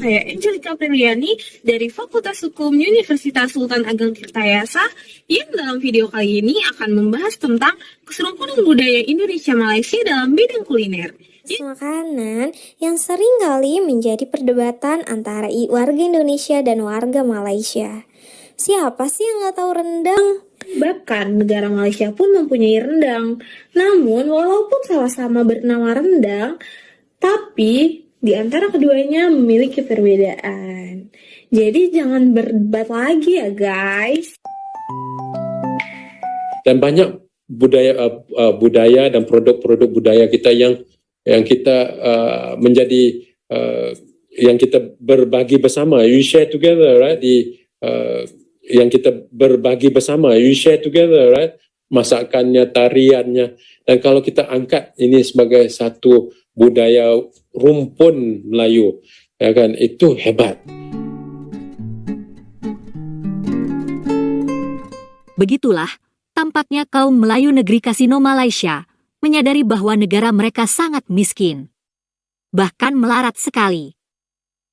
saya Angelica Apriliani dari Fakultas Hukum Universitas Sultan Ageng Tirtayasa yang dalam video kali ini akan membahas tentang keserumpunan budaya Indonesia Malaysia dalam bidang kuliner. Makanan yang sering kali menjadi perdebatan antara warga Indonesia dan warga Malaysia. Siapa sih yang nggak tahu rendang? Bahkan negara Malaysia pun mempunyai rendang. Namun walaupun sama-sama bernama rendang, tapi di antara keduanya memiliki perbedaan. Jadi jangan berdebat lagi ya guys. Dan banyak budaya dan produk-produk budaya kita yang kita menjadi yang kita berbagi bersama. You share together, right? Yang kita berbagi bersama, you share together, right? Masakannya, tariannya. Dan kalau kita angkat ini sebagai satu budaya rumpun Melayu, ya kan, itu hebat. Begitulah tampaknya kaum Melayu negeri Kasino Malaysia menyadari bahwa negara mereka sangat miskin, bahkan melarat sekali.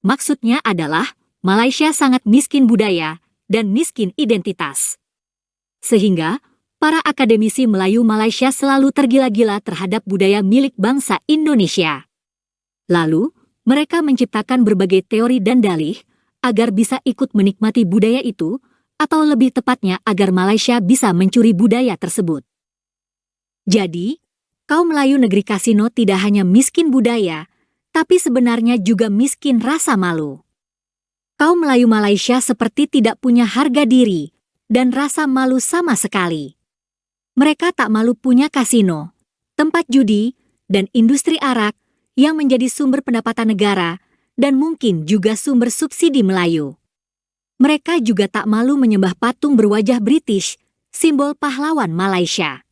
Maksudnya adalah Malaysia sangat miskin budaya dan miskin identitas. Sehingga para akademisi Melayu Malaysia selalu tergila-gila terhadap budaya milik bangsa Indonesia. Lalu, mereka menciptakan berbagai teori dan dalih agar bisa ikut menikmati budaya itu, atau lebih tepatnya agar Malaysia bisa mencuri budaya tersebut. Jadi, kaum Melayu negeri Kasino tidak hanya miskin budaya, tapi sebenarnya juga miskin rasa malu. Kaum Melayu Malaysia seperti tidak punya harga diri dan rasa malu sama sekali. Mereka tak malu punya kasino, tempat judi, dan industri arak yang menjadi sumber pendapatan negara dan mungkin juga sumber subsidi Melayu. Mereka juga tak malu menyembah patung berwajah British, simbol pahlawan Malaysia.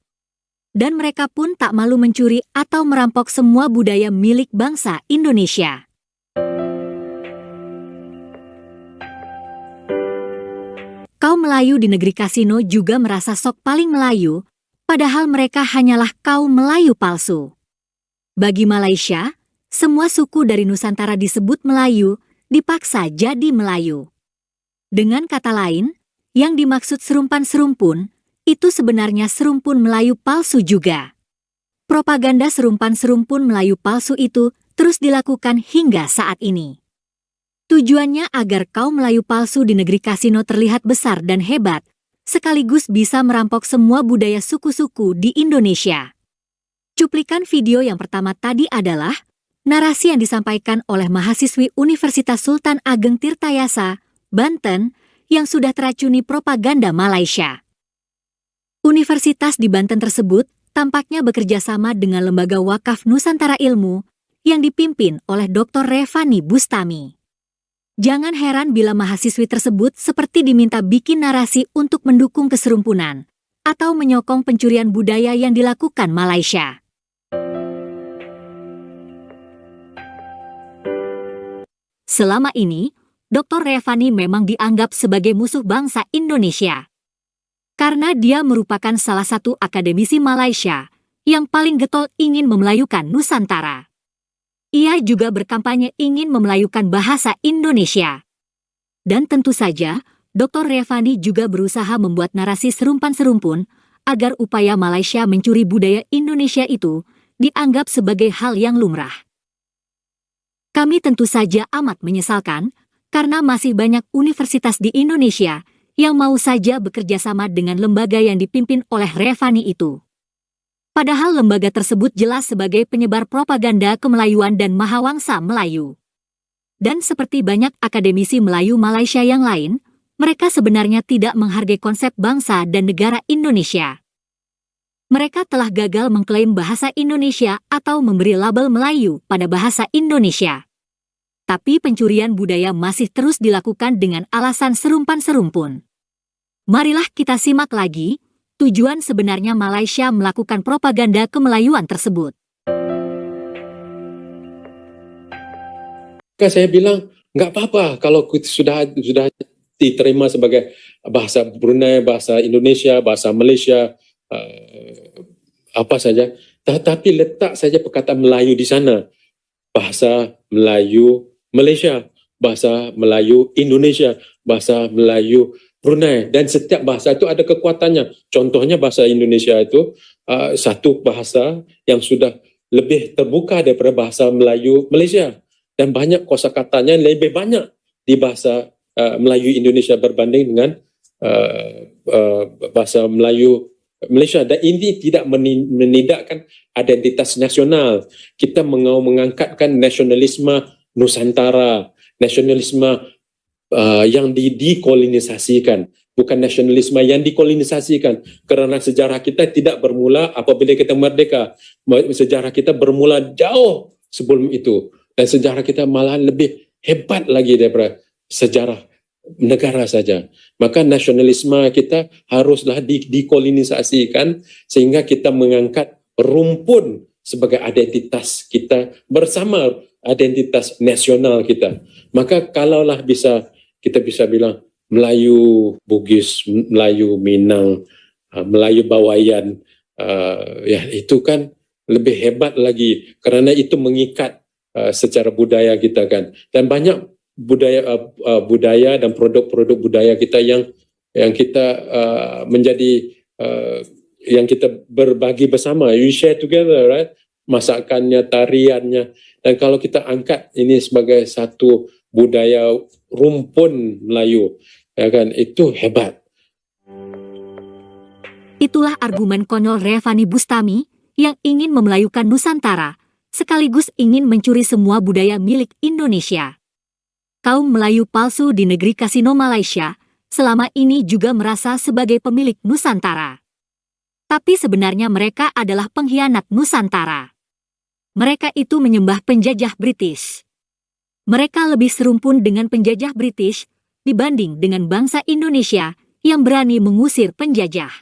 Dan mereka pun tak malu mencuri atau merampok semua budaya milik bangsa Indonesia. Kaum Melayu di negeri Kasino juga merasa sok paling Melayu, padahal mereka hanyalah kaum Melayu palsu. Bagi Malaysia, semua suku dari Nusantara disebut Melayu, dipaksa jadi Melayu. Dengan kata lain, yang dimaksud serumpan-serumpun, itu sebenarnya serumpun Melayu palsu juga. Propaganda serumpan-serumpun Melayu palsu itu terus dilakukan hingga saat ini. Tujuannya agar kaum Melayu palsu di negeri Kasino terlihat besar dan hebat, sekaligus bisa merampok semua budaya suku-suku di Indonesia. Cuplikan video yang pertama tadi adalah narasi yang disampaikan oleh mahasiswi Universitas Sultan Ageng Tirtayasa, Banten, yang sudah teracuni propaganda Malaysia. Universitas di Banten tersebut tampaknya bekerja sama dengan Lembaga Wakaf Nusantara Ilmu yang dipimpin oleh Dr. Revani Bustami. Jangan heran bila mahasiswi tersebut seperti diminta bikin narasi untuk mendukung keserumpunan atau menyokong pencurian budaya yang dilakukan Malaysia. Selama ini, Dr. Revani memang dianggap sebagai musuh bangsa Indonesia. Karena dia merupakan salah satu akademisi Malaysia yang paling getol ingin memelayukan Nusantara. Ia juga berkampanye ingin memelayukan bahasa Indonesia. Dan tentu saja, Dr. Revani juga berusaha membuat narasi serumpan-serumpun agar upaya Malaysia mencuri budaya Indonesia itu dianggap sebagai hal yang lumrah. Kami tentu saja amat menyesalkan karena masih banyak universitas di Indonesia yang mau saja bekerja sama dengan lembaga yang dipimpin oleh Revani itu. Padahal lembaga tersebut jelas sebagai penyebar propaganda kemelayuan dan mahawangsa Melayu. Dan seperti banyak akademisi Melayu Malaysia yang lain, mereka sebenarnya tidak menghargai konsep bangsa dan negara Indonesia. Mereka telah gagal mengklaim bahasa Indonesia atau memberi label Melayu pada bahasa Indonesia. Tapi pencurian budaya masih terus dilakukan dengan alasan serumpan-serumpun. Marilah kita simak lagi tujuan sebenarnya Malaysia melakukan propaganda kemelayuan tersebut. Saya bilang, nggak apa-apa kalau sudah diterima sebagai bahasa Brunei, bahasa Indonesia, bahasa Malaysia, apa saja. Tetapi letak saja perkataan Melayu di sana. Bahasa Melayu Malaysia. bahasa Melayu Indonesia, bahasa Melayu Brunei, dan setiap bahasa itu ada kekuatannya. Contohnya bahasa Indonesia itu satu bahasa yang sudah lebih terbuka daripada bahasa Melayu Malaysia, dan banyak kosakatanya lebih banyak di bahasa Melayu Indonesia berbanding dengan bahasa Melayu Malaysia. Dan ini tidak menidakkan identitas nasional. Kita mengangkatkan nasionalisme Nusantara, nasionalisme yang dikolonisasikan, bukan nasionalisme yang dikolonisasikan. Kerana sejarah kita tidak bermula apabila kita merdeka. Sejarah kita bermula jauh sebelum itu. Dan sejarah kita malahan lebih hebat lagi daripada sejarah negara saja. Maka nasionalisme kita haruslah dikolonisasikan sehingga kita mengangkat rumpun sebagai identitas kita bersama, identitas nasional kita. Maka kalaulah kita bisa bilang Melayu Bugis, Melayu Minang, Melayu Bawayan, ya itu kan lebih hebat lagi kerana itu mengikat secara budaya kita kan. Dan banyak budaya dan produk-produk budaya kita yang kita menjadi yang kita berbagi bersama. You share together, right? Masakannya, tariannya. Dan kalau kita angkat ini sebagai satu budaya rumpun Melayu, ya kan, itu hebat. Itulah argumen konyol Revani Bustami yang ingin memelayukan Nusantara, sekaligus ingin mencuri semua budaya milik Indonesia. Kaum Melayu palsu di negeri kasino Malaysia selama ini juga merasa sebagai pemilik Nusantara. Tapi sebenarnya mereka adalah pengkhianat Nusantara. Mereka itu menyembah penjajah British. Mereka lebih serumpun dengan penjajah British dibanding dengan bangsa Indonesia yang berani mengusir penjajah.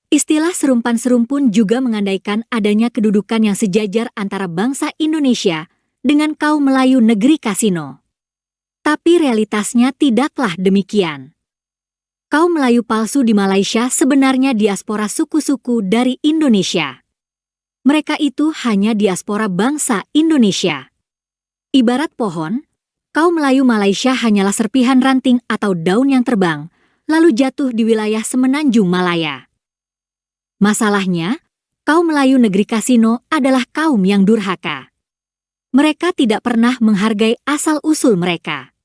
Istilah serumpan-serumpun juga mengandaikan adanya kedudukan yang sejajar antara bangsa Indonesia dengan kaum Melayu negeri kasino. Tapi realitasnya tidaklah demikian. Kaum Melayu palsu di Malaysia sebenarnya diaspora suku-suku dari Indonesia. Mereka itu hanya diaspora bangsa Indonesia. Ibarat pohon, kaum Melayu Malaysia hanyalah serpihan ranting atau daun yang terbang, lalu jatuh di wilayah semenanjung Malaya. Masalahnya, kaum Melayu negeri kasino adalah kaum yang durhaka. Mereka tidak pernah menghargai asal-usul mereka.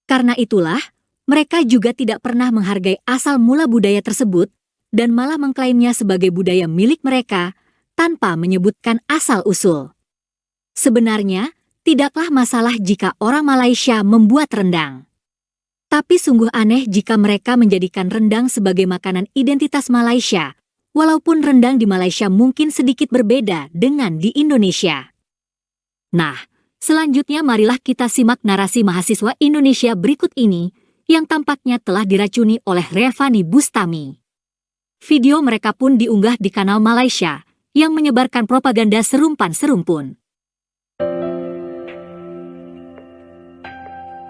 Karena itulah, mereka juga tidak pernah menghargai asal mula budaya tersebut dan malah mengklaimnya sebagai budaya milik mereka tanpa menyebutkan asal-usul. Sebenarnya, tidaklah masalah jika orang Malaysia membuat rendang. Tapi sungguh aneh jika mereka menjadikan rendang sebagai makanan identitas Malaysia, walaupun rendang di Malaysia mungkin sedikit berbeda dengan di Indonesia. Nah, selanjutnya marilah kita simak narasi mahasiswa Indonesia berikut ini yang tampaknya telah diracuni oleh Revani Bustami. Video mereka pun diunggah di kanal Malaysia yang menyebarkan propaganda serumpan-serumpun.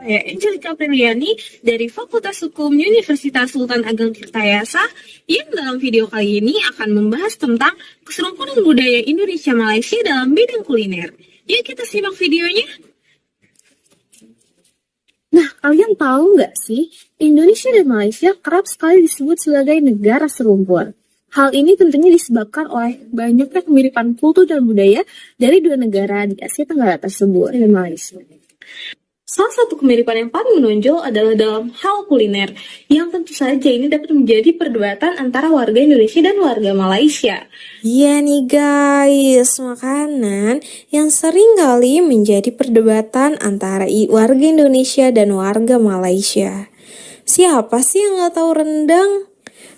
Saya Angelica Apriliani dari Fakultas Hukum Universitas Sultan Ageng Tirtayasa yang dalam video kali ini akan membahas tentang keserumpunan budaya Indonesia Malaysia dalam bidang kuliner. Yuk kita simak videonya. Nah, kalian tahu nggak sih, Indonesia dan Malaysia kerap sekali disebut sebagai negara serumpun. Hal ini tentunya disebabkan oleh banyaknya kemiripan kultur dan budaya dari dua negara di Asia Tenggara tersebut dan Malaysia. Salah satu kemiripan yang paling menonjol adalah dalam hal kuliner, yang tentu saja ini dapat menjadi perdebatan antara warga Indonesia dan warga Malaysia. Iya nih guys, makanan yang sering kali menjadi perdebatan antara warga Indonesia dan warga Malaysia. Siapa sih yang gak tahu rendang?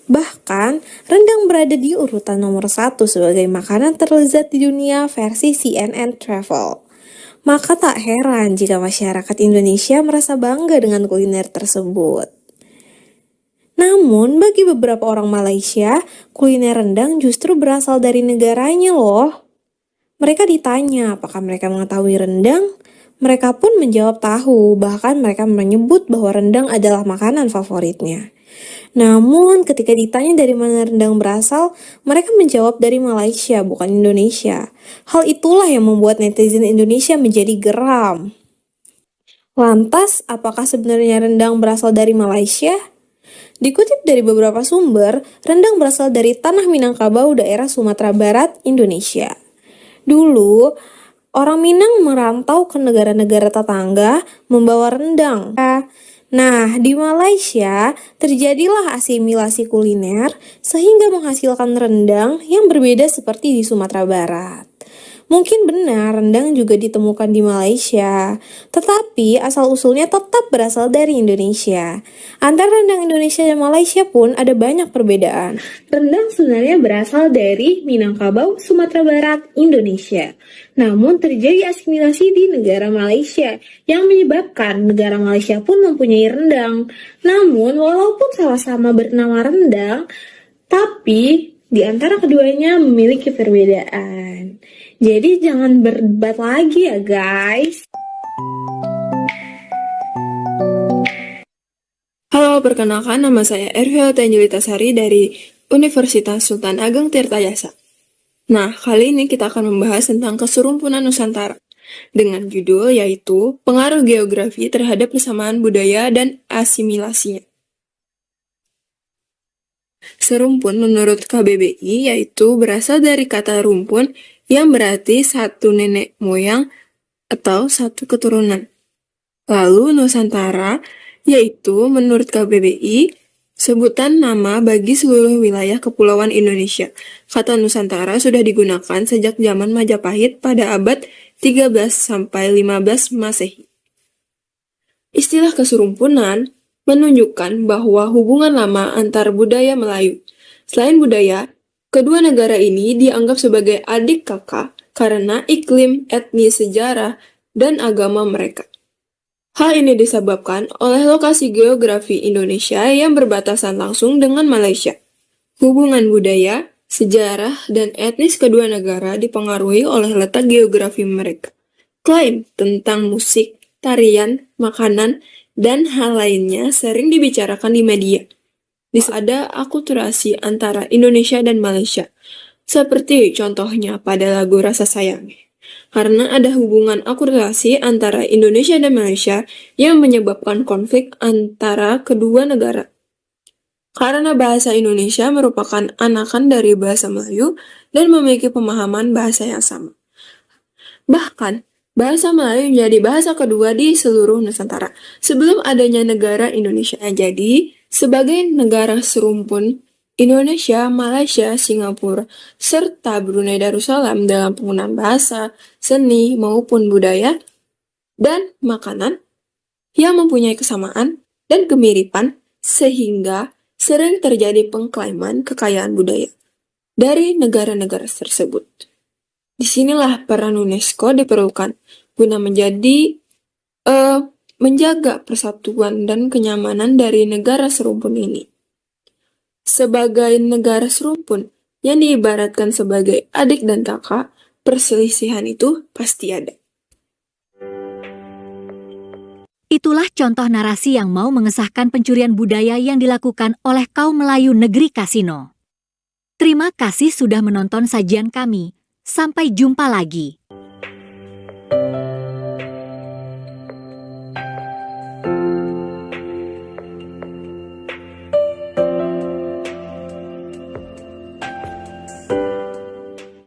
Bahkan, rendang berada di urutan nomor 1 sebagai makanan terlezat di dunia versi CNN Travel. Maka tak heran jika masyarakat Indonesia merasa bangga dengan kuliner tersebut. Namun, bagi beberapa orang Malaysia, kuliner rendang justru berasal dari negaranya loh. Mereka ditanya apakah mereka mengetahui rendang, mereka pun menjawab tahu, bahkan mereka menyebut bahwa rendang adalah makanan favoritnya. Namun ketika ditanya dari mana rendang berasal, mereka menjawab dari Malaysia, bukan Indonesia. Hal itulah yang membuat netizen Indonesia menjadi geram. Lantas, apakah sebenarnya rendang berasal dari Malaysia? Dikutip dari beberapa sumber, rendang berasal dari tanah Minangkabau, daerah Sumatera Barat, Indonesia. Dulu, orang Minang merantau ke negara-negara tetangga membawa rendang. Nah, di Malaysia terjadilah asimilasi kuliner sehingga menghasilkan rendang yang berbeda seperti di Sumatera Barat. Mungkin benar rendang juga ditemukan di Malaysia, tetapi asal-usulnya tetap berasal dari Indonesia. Antara rendang Indonesia dan Malaysia pun ada banyak perbedaan. Rendang sebenarnya berasal dari Minangkabau, Sumatera Barat, Indonesia. Namun terjadi asimilasi di negara Malaysia yang menyebabkan negara Malaysia pun mempunyai rendang. Namun walaupun sama-sama bernama rendang, tapi di antara keduanya memiliki perbedaan. Jadi jangan berdebat lagi ya guys. Halo, perkenalkan nama saya Ervil Tanjulita Sari dari Universitas Sultan Ageng Tirtayasa. Nah, kali ini kita akan membahas tentang keserumpunan Nusantara dengan judul yaitu Pengaruh Geografi terhadap Persamaan Budaya dan Asimilasinya. Serumpun menurut KBBI yaitu berasal dari kata rumpun yang berarti satu nenek moyang atau satu keturunan. Lalu Nusantara yaitu menurut KBBI sebutan nama bagi seluruh wilayah kepulauan Indonesia. Kata Nusantara sudah digunakan sejak zaman Majapahit pada abad 13 sampai 15 Masehi. Istilah keserumpunan menunjukkan bahwa hubungan lama antar budaya Melayu. Selain budaya, kedua negara ini dianggap sebagai adik kakak karena iklim, etnis, sejarah, dan agama mereka. Hal ini disebabkan oleh lokasi geografi Indonesia yang berbatasan langsung dengan Malaysia. Hubungan budaya, sejarah, dan etnis kedua negara dipengaruhi oleh letak geografi mereka. Klaim tentang musik, tarian, makanan, dan hal lainnya sering dibicarakan di media. Ada akulturasi antara Indonesia dan Malaysia, seperti contohnya pada lagu Rasa Sayang. Karena ada hubungan akulturasi antara Indonesia dan Malaysia yang menyebabkan konflik antara kedua negara. Karena bahasa Indonesia merupakan anakan dari bahasa Melayu dan memiliki pemahaman bahasa yang sama. Bahkan, bahasa Melayu menjadi bahasa kedua di seluruh Nusantara sebelum adanya negara Indonesia. Jadi, sebagai negara serumpun, Indonesia, Malaysia, Singapura, serta Brunei Darussalam dalam penggunaan bahasa, seni, maupun budaya, dan makanan yang mempunyai kesamaan dan kemiripan sehingga sering terjadi pengklaiman kekayaan budaya dari negara-negara tersebut. Disinilah peran UNESCO diperlukan guna menjaga persatuan dan kenyamanan dari negara serumpun ini. Sebagai negara serumpun yang diibaratkan sebagai adik dan kakak, perselisihan itu pasti ada. Itulah contoh narasi yang mau mengesahkan pencurian budaya yang dilakukan oleh kaum Melayu negeri Kasino. Terima kasih sudah menonton sajian kami. Sampai jumpa lagi.